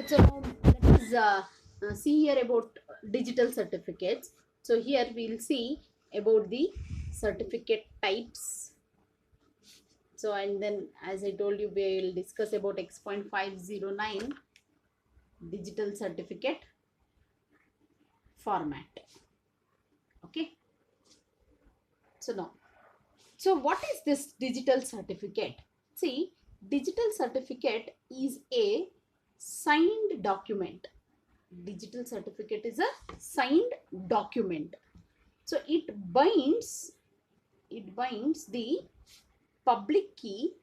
So now let us see here about digital certificates. So here we will see about the certificate types. So and then as I told you, we will discuss about X.509 digital certificate format. Okay. So now, so what is this digital certificate? See, digital certificate is a signed document. Digital certificate is a signed document. So it binds the public key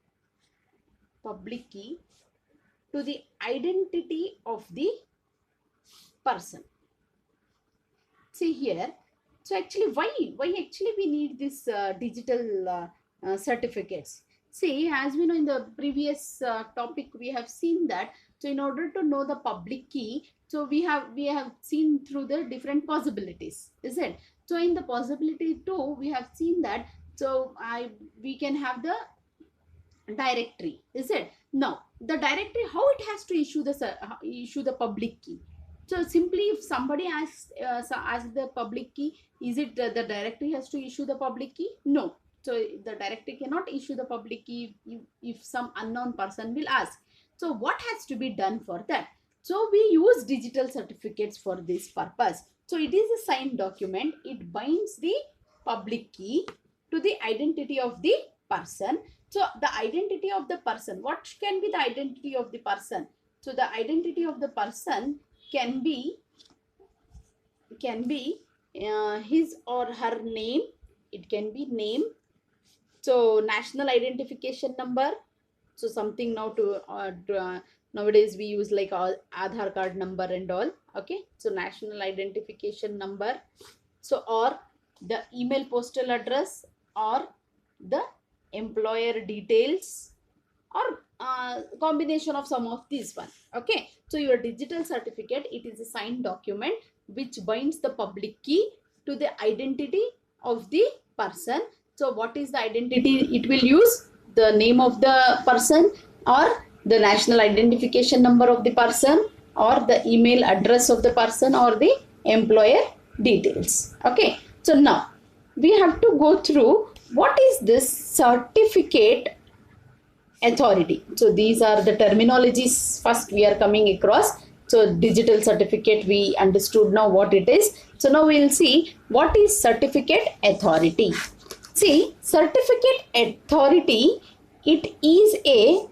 to the identity of the person. See here. So actually, why actually we need this digital certificates? See, as we know in the previous topic, we have seen that. So in order to know the public key, so we have seen through the different possibilities, is it? So in the possibility 2, we have seen that. So we can have the directory, is it? Now the directory, how it has to issue the public key. So simply if somebody asks the public key, is it the directory has to issue the public key? No. So the directory cannot issue the public key if some unknown person will ask. So what has to be done for that? So we use digital certificates for this purpose. So it is a signed document. It binds the public key to the identity of the person. So the identity of the person, what can be the identity of the person? So the identity of the person can be his or her name. It can be name. So national identification number. So something now nowadays we use like Aadhaar card number and all. Okay. So national identification number. So or the email postal address or the employer details or combination of some of these one. Okay. So your digital certificate, it is a signed document which binds the public key to the identity of the person. So what is the identity it will use? The name of the person or the national identification number of the person or the email address of the person or the employer details. Okay. So now we have to go through what is this certificate authority. So these are the terminologies first we are coming across. So digital certificate, we understood now what it is. So now we will see what is certificate authority. See, certificate authority, it is a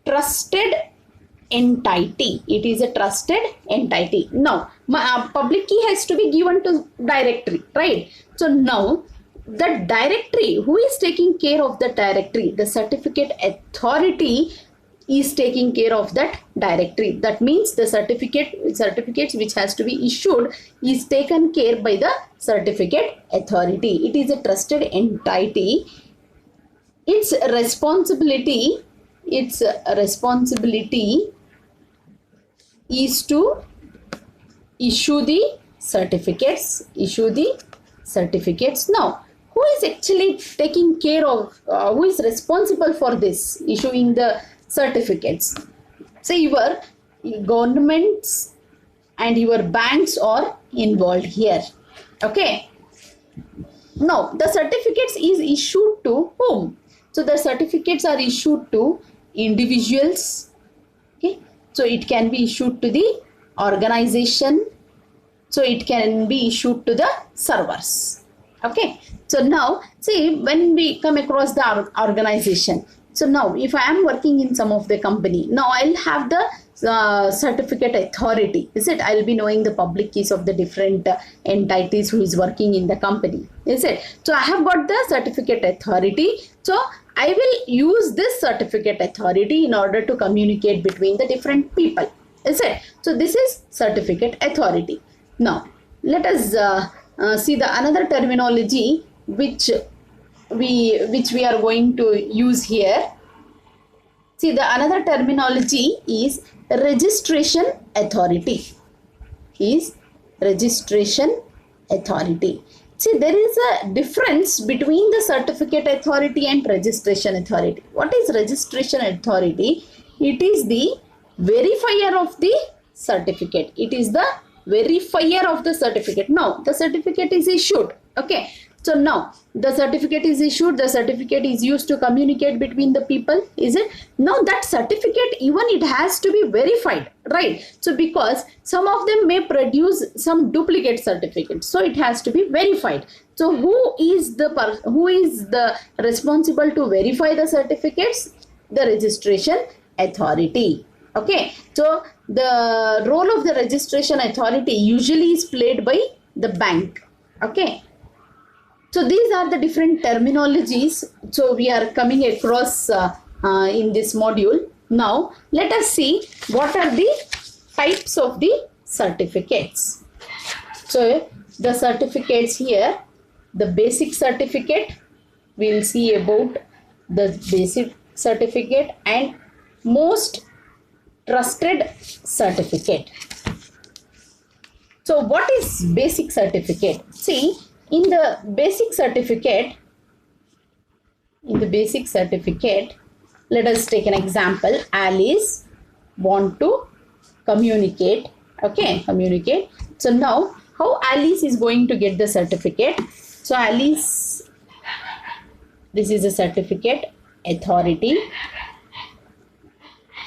trusted entity. It is a trusted entity. Now public key has to be given to directory, right? So now the directory, who is taking care of the directory? The certificate authority is taking care of that directory. That means the certificates which has to be issued is taken care by the certificate authority. It is a trusted entity. Its responsibility is to issue the certificates. Now who is actually taking care of, who is responsible for this issuing the certificates? Say your governments and your banks are involved here. Okay. Now the certificates is issued to whom? So the certificates are issued to individuals. Okay. So it can be issued to the organization. So it can be issued to the servers. Okay. So now see, when we come across the organization, so now if I am working in some of the company, now I'll have the certificate authority, is it? I'll be knowing the public keys of the different entities who is working in the company, is it? So I have got the certificate authority. So I will use this certificate authority in order to communicate between the different people, is it? So this is certificate authority. Now let us see the another terminology which we are going to use here. See, the another terminology is registration authority. See, there is a difference between the certificate authority and registration authority. What is registration authority? It is the verifier of the certificate. It is the verifier of the certificate. Now the certificate is issued. Okay, so now the certificate is issued, the certificate is used to communicate between the people, is it? Now that certificate, even it has to be verified, right? So because some of them may produce some duplicate certificates, so it has to be verified. So who is the responsible to verify the certificates? The registration authority. Okay, so the role of the registration authority usually is played by the bank. Okay, so these are the different terminologies. So we are coming across in this module. Now let us see what are the types of the certificates. So the certificates here, the basic certificate, we will see about the basic certificate, and most trusted certificate. So what is basic certificate? See, in the basic certificate, let us take an example. Alice want to communicate. Okay, communicate. So now how Alice is going to get the certificate? So Alice, this is a certificate authority.